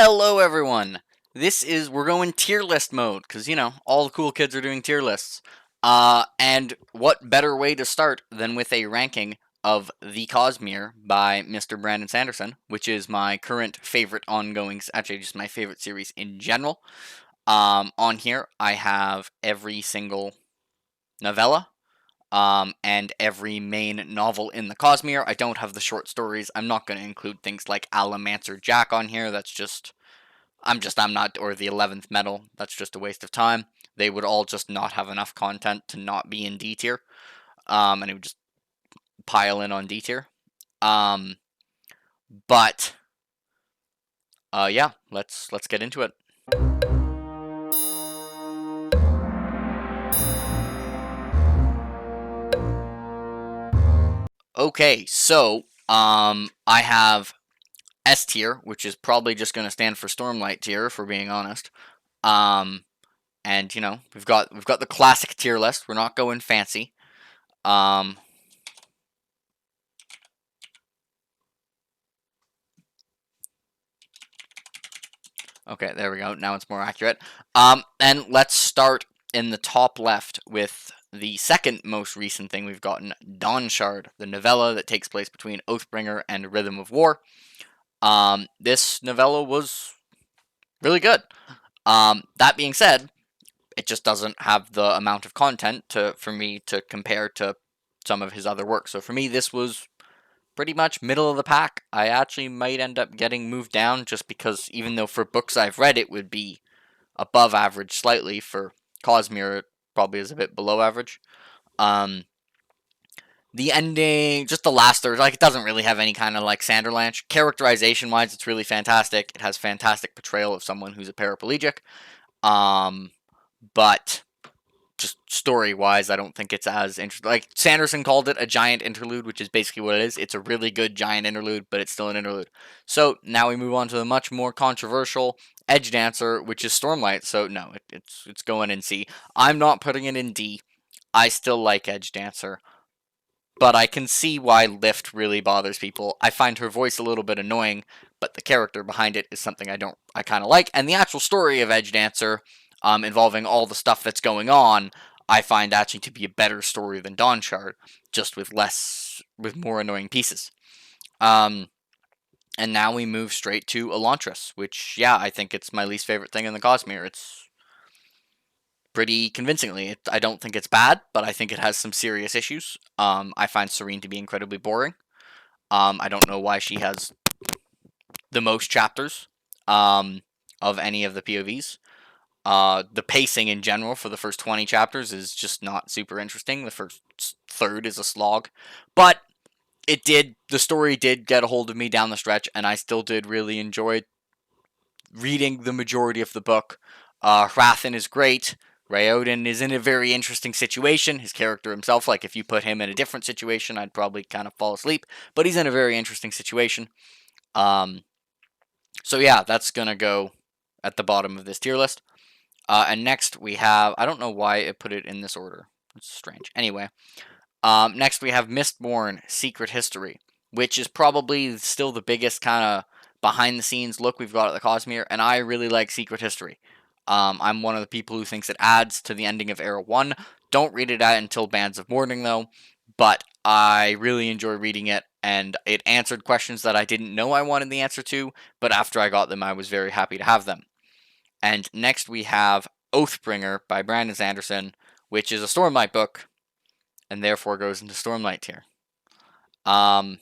Hello everyone! We're going tier list mode, because, all the cool kids are doing tier lists. And what better way to start than with a ranking of The Cosmere by Mr. Brandon Sanderson, which is my current favorite ongoing, actually just my favorite series in general. On here, I have every single novella, and every main novel in the Cosmere. I don't have the short stories. I'm not going to include things like Alamancer Jack on here. I'm not, or the 11th Metal. That's just a waste of time. They would all just not have enough content to not be in D tier, and it would just pile in on D tier. Um, but yeah, let's get into it. Okay, so I have S tier, which is probably just going to stand for Stormlight tier, if we're being honest. Um, and we've got the classic tier list. We're not going fancy. Um, Okay, there we go. Now it's more accurate. And let's start in the top left with the second most recent thing we've gotten, Dawn Shard, the novella that takes place between Oathbringer and Rhythm of War. This novella was really good. That being said, it just doesn't have the amount of content for me to compare to some of his other work. So for me, this was pretty much middle of the pack. I actually might end up getting moved down just because even though for books I've read it would be above average slightly, for Cosmere it probably is a bit below average. Um, the ending, just the last third, like it doesn't really have any kind of like Sanderlanche. Characterization wise, it's really fantastic. It has fantastic portrayal of someone who's a paraplegic. Um, but just story wise, I don't think it's as interesting. Like Sanderson called it a giant interlude, which is basically what it is. It's a really good giant interlude, but it's still an interlude. So now we move on to the much more controversial Edge Dancer, which is Stormlight. So no, it's going in C. I'm not putting it in D. I still like Edge Dancer, but I can see why Lift really bothers people. I find her voice a little bit annoying, but the character behind it is something I kind of like, and the actual story of Edge Dancer, involving all the stuff that's going on, I find actually to be a better story than Dawn Shard, just with more annoying pieces. Um, and now we move straight to Elantris, which, yeah, I think it's my least favorite thing in the Cosmere. It's pretty convincingly. I don't think it's bad, but I think it has some serious issues. I find Serene to be incredibly boring. I don't know why she has the most chapters of any of the POVs. The pacing in general for the first 20 chapters is just not super interesting. The first third is a slog. But the story did get a hold of me down the stretch, and I still did really enjoy reading the majority of the book. Hrathen is great. Raoden is in a very interesting situation. His character himself, like if you put him in a different situation, I'd probably kind of fall asleep. But he's in a very interesting situation. Um, so yeah, that's gonna go at the bottom of this tier list. And next we have, I don't know why it put it in this order. It's strange. Anyway, next we have Mistborn Secret History, which is probably still the biggest kind of behind the scenes look we've got at the Cosmere, and I really like Secret History. I'm one of the people who thinks it adds to the ending of Era 1. Don't read it until Bands of Mourning, though, but I really enjoy reading it, and it answered questions that I didn't know I wanted the answer to, but after I got them, I was very happy to have them. And next we have Oathbringer by Brandon Sanderson, which is a Stormlight book, and therefore goes into Stormlight tier. Um,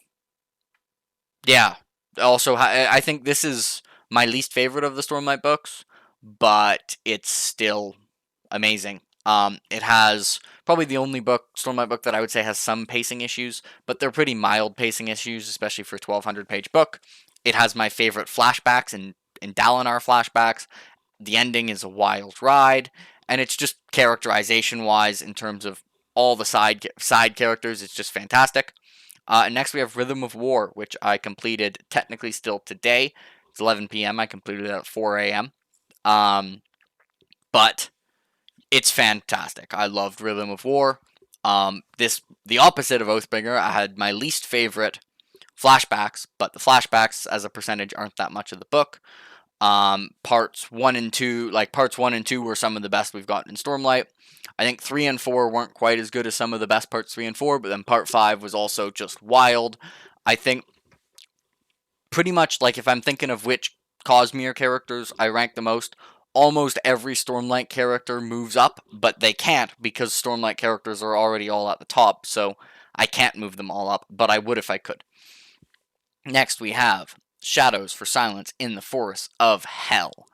yeah. Also, I think this is my least favorite of the Stormlight books, but it's still amazing. It has probably the only Stormlight book that I would say has some pacing issues, but they're pretty mild pacing issues, especially for a 1,200-page book. It has my favorite flashbacks and Dalinar flashbacks. The ending is a wild ride, and it's just characterization-wise in terms of all the side characters. It's just fantastic. And next we have Rhythm of War, which I completed technically still today. It's 11 p.m. I completed it at 4 a.m. But it's fantastic. I loved Rhythm of War. The opposite of Oathbringer, I had my least favorite flashbacks, but the flashbacks as a percentage aren't that much of the book. Parts 1 and 2, like parts 1 and 2 were some of the best we've gotten in Stormlight. I think 3 and 4 weren't quite as good as some of the best parts 3 and 4, but then part 5 was also just wild. I think pretty much, like, if I'm thinking of which Cosmere characters I rank the most, almost every Stormlight character moves up, but they can't because Stormlight characters are already all at the top, so I can't move them all up, but I would if I could. Next, we have Shadows for Silence in the Forests of Hell.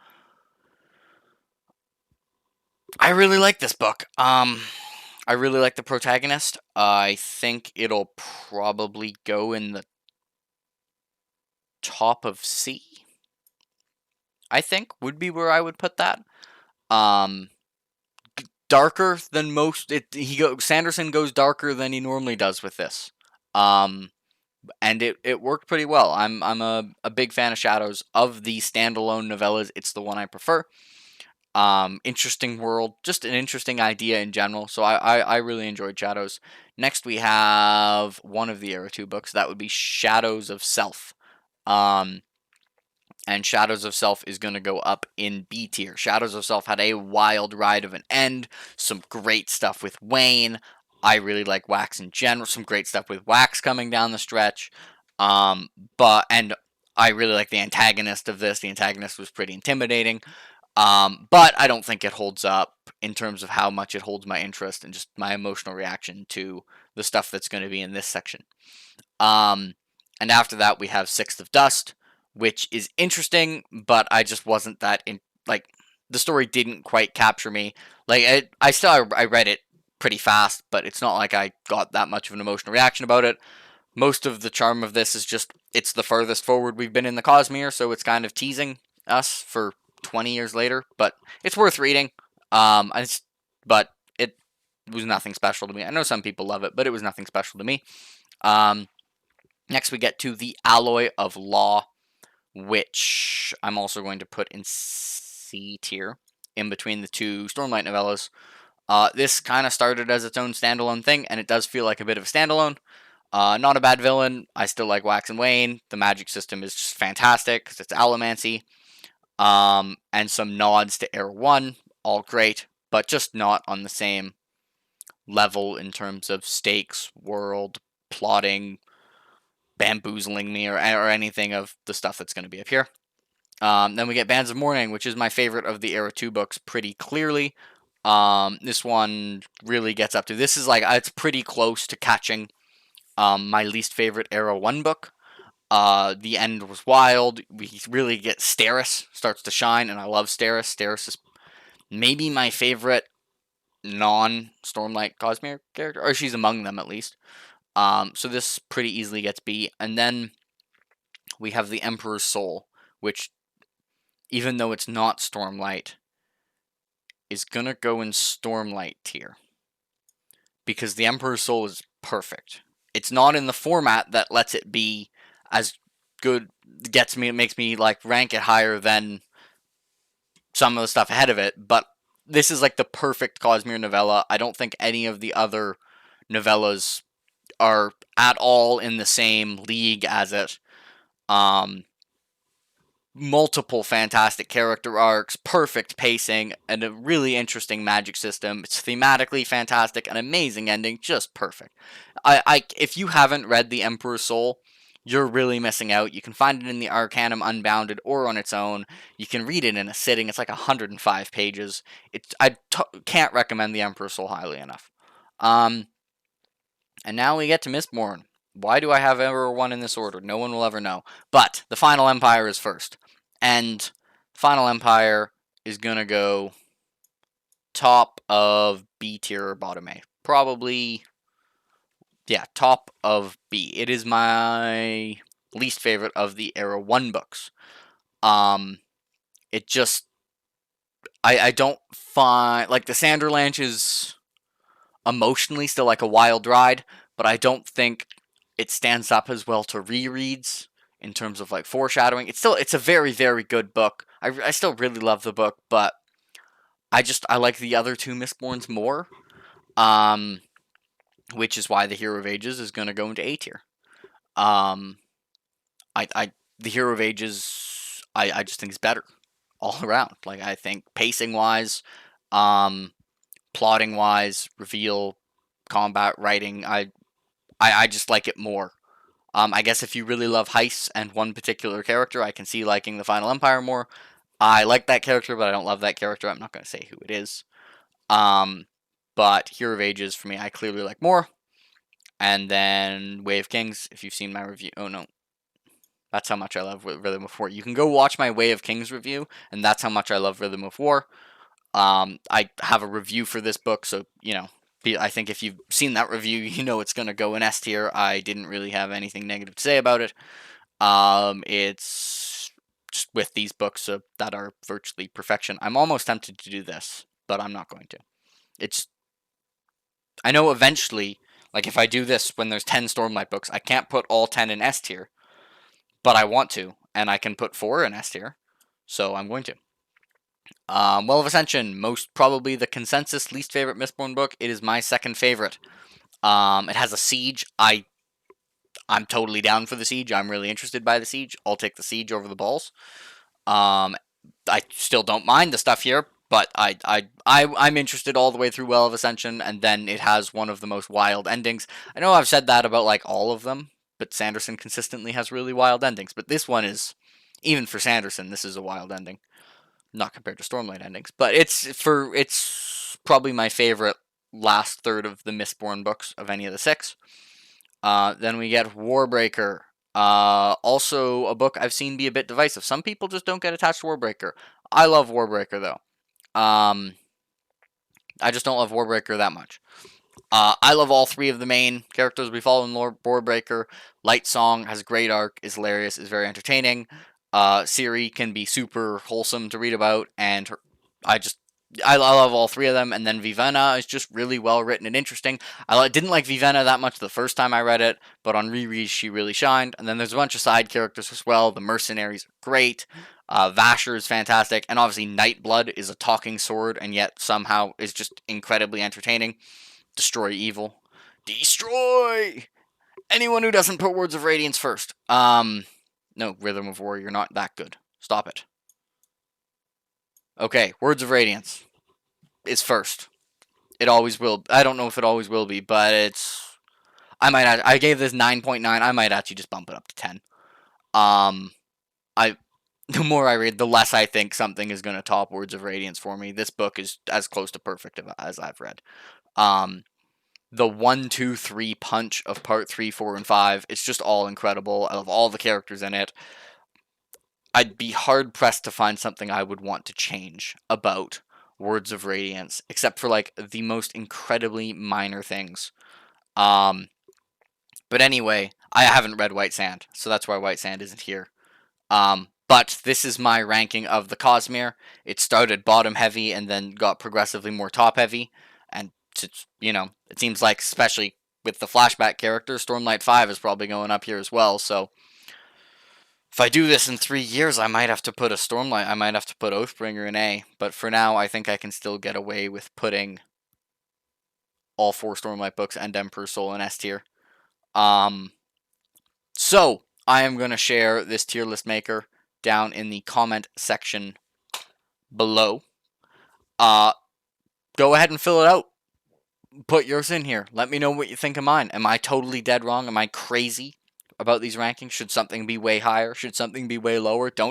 I really like this book. I really like the protagonist. I think it'll probably go in the top of C. I think would be where I would put that. Um, Darker than most. Sanderson goes darker than he normally does with this. And it worked pretty well. I'm a big fan of Shadows. Of the standalone novellas, it's the one I prefer. Interesting world, just an interesting idea in general. So I really enjoyed Shadows. Next we have one of the Era 2 books. That would be Shadows of Self. And Shadows of Self is going to go up in B tier. Shadows of Self had a wild ride of an end, some great stuff with Wayne. I really like Wax in general, some great stuff with Wax coming down the stretch. And I really like the antagonist of this. The antagonist was pretty intimidating. But I don't think it holds up in terms of how much it holds my interest and just my emotional reaction to the stuff that's going to be in this section. And after that, we have Sixth of Dust, which is interesting, but I just wasn't that like the story didn't quite capture me. Like I read it pretty fast, but it's not like I got that much of an emotional reaction about it. Most of the charm of this is just it's the furthest forward we've been in the Cosmere, so it's kind of teasing us for 20 years later, but it's worth reading. But it was nothing special to me. I know some people love it, but it was nothing special to me. Next, we get to The Alloy of Law, which I'm also going to put in C tier, in between the two Stormlight novellas. This kind of started as its own standalone thing, and it does feel like a bit of a standalone. Not a bad villain. I still like Wax and Wayne. The magic system is just fantastic because it's allomancy. And some nods to Era 1, all great, but just not on the same level in terms of stakes, world, plotting, bamboozling me, or anything of the stuff that's going to be up here. Then we get Bands of Mourning, which is my favorite of the Era 2 books pretty clearly. This one really gets up to, this is like, it's pretty close to catching my least favorite Era 1 book. The end was wild. We really get Steris starts to shine, and I love Steris. Steris is maybe my favorite non-Stormlight Cosmere character, or she's among them at least. So this pretty easily gets B. And then we have the Emperor's Soul, which, even though it's not Stormlight, is gonna go in Stormlight tier. Because the Emperor's Soul is perfect. It's not in the format that lets it be as good, it makes me like rank it higher than some of the stuff ahead of it, but this is like the perfect Cosmere novella. I don't think any of the other novellas are at all in the same league as it. Multiple fantastic character arcs, perfect pacing, and a really interesting magic system. It's thematically fantastic, an amazing ending, just perfect. If you haven't read The Emperor's Soul, you're really missing out. You can find it in the Arcanum Unbounded or on its own. You can read it in a sitting. It's like 105 pages. Can't recommend The Emperor's Soul highly enough. And now we get to Mistborn. Why do I have Era 1 in this order? No one will ever know. But the Final Empire is first. And Final Empire is going to go top of B tier or bottom A. Probably, yeah, top of B. It is my least favorite of the Era 1 books. It just, I don't find, like, the Sanderlanche is emotionally still like a wild ride, but I don't think it stands up as well to rereads in terms of like foreshadowing. It's a very, very good book. I still really love the book, but I like the other two Mistborns more. Which is why the Hero of Ages is going to go into A tier. The Hero of Ages, I just think it's better all around. Like, I think pacing wise, um, plotting wise, reveal, combat, writing, I just like it more. I guess if you really love heists and one particular character, I can see liking the Final Empire more. I like that character, but I don't love that character. I'm not going to say who it is. Um, but Hero of Ages, for me, I clearly like more. And then Way of Kings, if you've seen my review. Oh, no. That's how much I love Rhythm of War. You can go watch my Way of Kings review, and that's how much I love Rhythm of War. I have a review for this book, so, I think if you've seen that review, you know it's going to go in S tier. I didn't really have anything negative to say about it. It's just with these books that are virtually perfection. I'm almost tempted to do this, but I'm not going to. I know eventually, like if I do this when there's 10 Stormlight books, I can't put all 10 in S tier, but I want to, and I can put 4 in S tier, so I'm going to. Well of Ascension, most probably the consensus least favorite Mistborn book. It is my second favorite. It has a siege. I'm totally down for the siege. I'm really interested by the siege. I'll take the siege over the balls. I still don't mind the stuff here, but I'm interested all the way through Well of Ascension, and then it has one of the most wild endings. I know I've said that about like all of them, but Sanderson consistently has really wild endings. But this one is, even for Sanderson, this is a wild ending. Not compared to Stormlight endings, but it's probably my favorite last third of the Mistborn books of any of the 6. Then we get Warbreaker. Also a book I've seen be a bit divisive. Some people just don't get attached to Warbreaker. I love Warbreaker though. I just don't love Warbreaker that much. I love all 3 of the main characters we follow in Warbreaker. Light Song has a great arc, is hilarious, is very entertaining. Ciri can be super wholesome to read about, and I love all 3 of them. And then Vivenna is just really well written and interesting. I didn't like Vivenna that much the first time I read it, but on rereads she really shined. And then there's a bunch of side characters as well. The mercenaries are great. Vasher is fantastic, and obviously Nightblood is a talking sword, and yet somehow is just incredibly entertaining. Destroy evil. Destroy anyone who doesn't put Words of Radiance first. No, Rhythm of War, you're not that good. Stop it. Okay, Words of Radiance is first. It always will. I don't know if it always will be, but it's. I gave this 9.9. I might actually just bump it up to 10. The more I read, the less I think something is going to top Words of Radiance for me. This book is as close to perfect as I've read. The 1, 2, 3 punch of part 3, 4, and 5, it's just all incredible. I love all the characters in it. I'd be hard pressed to find something I would want to change about Words of Radiance, except for like the most incredibly minor things. But anyway, I haven't read White Sand, so that's why White Sand isn't here. But this is my ranking of the Cosmere. It started bottom heavy and then got progressively more top heavy. And, it seems like, especially with the flashback character, Stormlight 5 is probably going up here as well. So if I do this in 3 years, I might have to put I might have to put Oathbringer in A. But for now, I think I can still get away with putting all 4 Stormlight books and Emperor's Soul in S tier. So I am going to share this tier list maker down in the comment section below. Go ahead and fill it out. Put yours in here. Let me know what you think of mine. Am I totally dead wrong? Am I crazy about these rankings? Should something be way higher? Should something be way lower? Don't